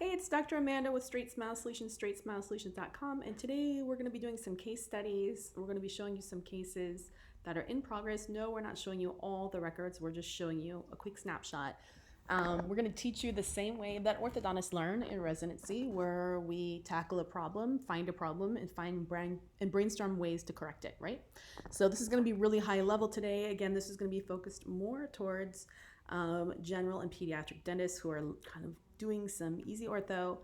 Hey, it's Dr. Amanda with StraightSmile Solutions, StraightSmileSolutions.com, and today we're going to be doing some case studies. We're going to be showing you some cases that are in progress. No, we're not showing you all the records. We're just showing you a quick snapshot. We're going to teach you the same way that orthodontists learn in residency, where we tackle a problem, find a problem, and brainstorm ways to correct it, right? So this is going to be really high level today. Again, this is going to be focused more towards general and pediatric dentists who are kind of doing some easy ortho.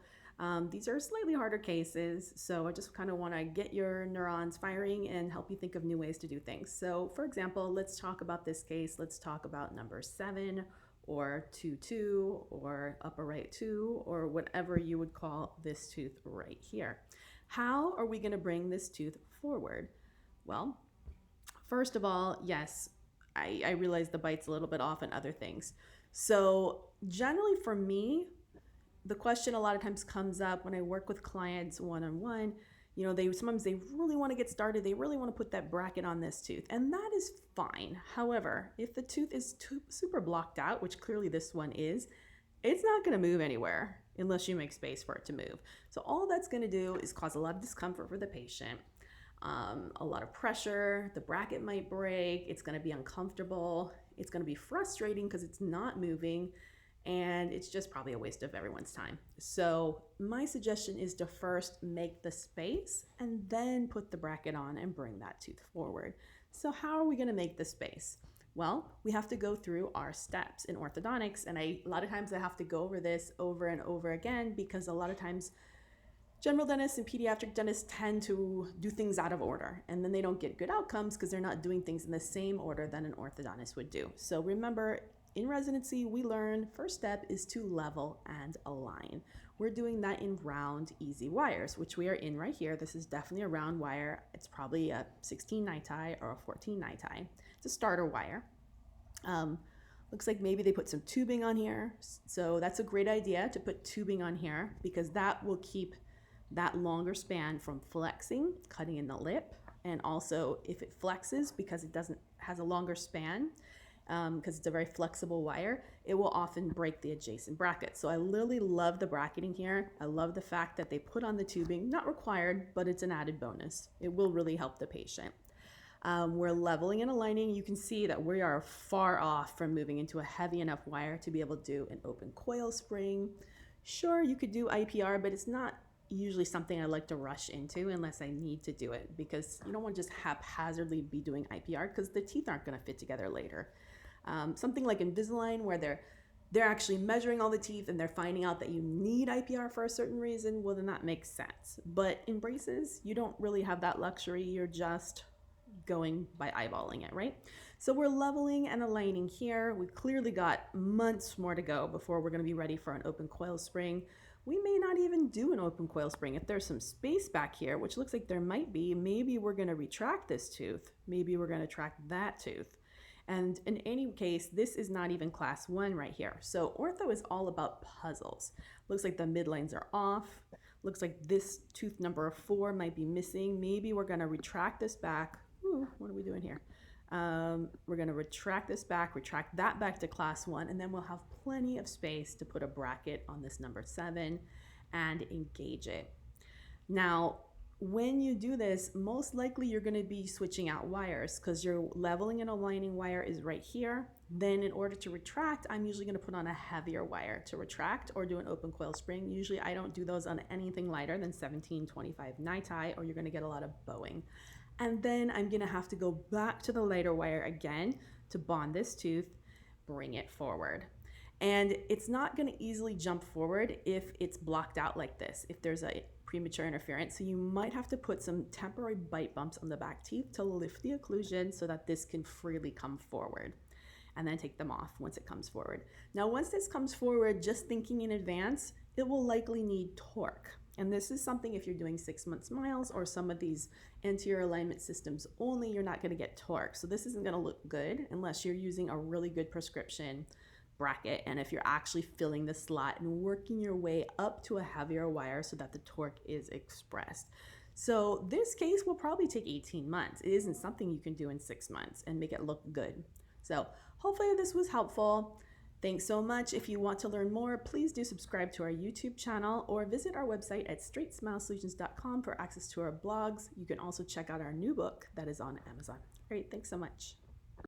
These are slightly harder cases, so I just kind of want to get your neurons firing and help you think of new ways to do things. So for example, let's talk about this case. Let's talk about number 7 or 2-2 or upper right 2 or whatever you would call this tooth right here. How are we going to bring this tooth forward? Well, first of all, yes, I realize the bite's a little bit off and other things. So generally for me, the question a lot of times comes up when I work with clients one-on-one. You know, sometimes they really want to get started. They really want to put that bracket on this tooth, and that is fine. However, if the tooth is super blocked out, which clearly this one is, it's not going to move anywhere unless you make space for it to move. So all that's going to do is cause a lot of discomfort for the patient, a lot of pressure. The bracket might break. It's going to be uncomfortable. It's going to be frustrating because it's not moving. And it's just probably a waste of everyone's time. So my suggestion is to first make the space and then put the bracket on and bring that tooth forward. So how are we going to make the space? Well, we have to go through our steps in orthodontics, and a lot of times I have to go over this over and over again because a lot of times general dentists and pediatric dentists tend to do things out of order, and then they don't get good outcomes because they're not doing things in the same order that an orthodontist would do. So remember, in residency, we learn first step is to level and align. We're doing that in round, easy wires, which we are in right here. This is definitely a round wire. It's probably a 16 niti or a 14 niti. It's a starter wire. Looks like maybe they put some tubing on here. So that's a great idea to put tubing on here because that will keep that longer span from flexing, cutting in the lip. And also if it flexes because it has a longer span, because it's a very flexible wire, it will often break the adjacent bracket. So I literally love the bracketing here. I love the fact that they put on the tubing, not required, but it's an added bonus. It will really help the patient. We're leveling and aligning. You can see that we are far off from moving into a heavy enough wire to be able to do an open coil spring. Sure, you could do IPR, but it's not usually something I like to rush into unless I need to do it, because you don't want to just haphazardly be doing IPR because the teeth aren't going to fit together later. Something like Invisalign, where they're actually measuring all the teeth and they're finding out that you need IPR for a certain reason, well, then that makes sense. But in braces, you don't really have that luxury. You're just going by eyeballing it, right? So we're leveling and aligning here. We've clearly got months more to go before we're going to be ready for an open coil spring. We may not even do an open coil spring. If there's some space back here, which looks like there might be, maybe we're going to retract this tooth. Maybe we're going to retract that tooth. And in any case, this is not even class 1 right here. So ortho is all about puzzles. Looks like the midlines are off. Looks like this tooth number 4 might be missing. Maybe we're going to retract this back. Ooh, what are we doing here? We're going to retract this back, retract that back to class 1, and then we'll have plenty of space to put a bracket on this number 7 and engage it. Now, when you do this, most likely you're going to be switching out wires because your leveling and aligning wire is right here. Then in order to retract, I'm usually going to put on a heavier wire to retract or do an open coil spring. Usually I don't do those on anything lighter than 1725 niti, or you're going to get a lot of bowing. And then I'm going to have to go back to the lighter wire again to bond this tooth, bring it forward. And it's not going to easily jump forward if it's blocked out like this, if there's a premature interference. So you might have to put some temporary bite bumps on the back teeth to lift the occlusion so that this can freely come forward, and then take them off once it comes forward. Now, once this comes forward, just thinking in advance, it will likely need torque. And this is something, if you're doing 6-month smiles or some of these anterior alignment systems only, you're not going to get torque. So this isn't going to look good unless you're using a really good prescription bracket, and if you're actually filling the slot and working your way up to a heavier wire so that the torque is expressed. So this case will probably take 18 months. It isn't something you can do in 6 months and make it look good. So hopefully this was helpful. Thanks so much. If you want to learn more, please do subscribe to our YouTube channel or visit our website at StraightSmileSolutions.com for access to our blogs. You can also check out our new book that is on Amazon. Great, thanks so much.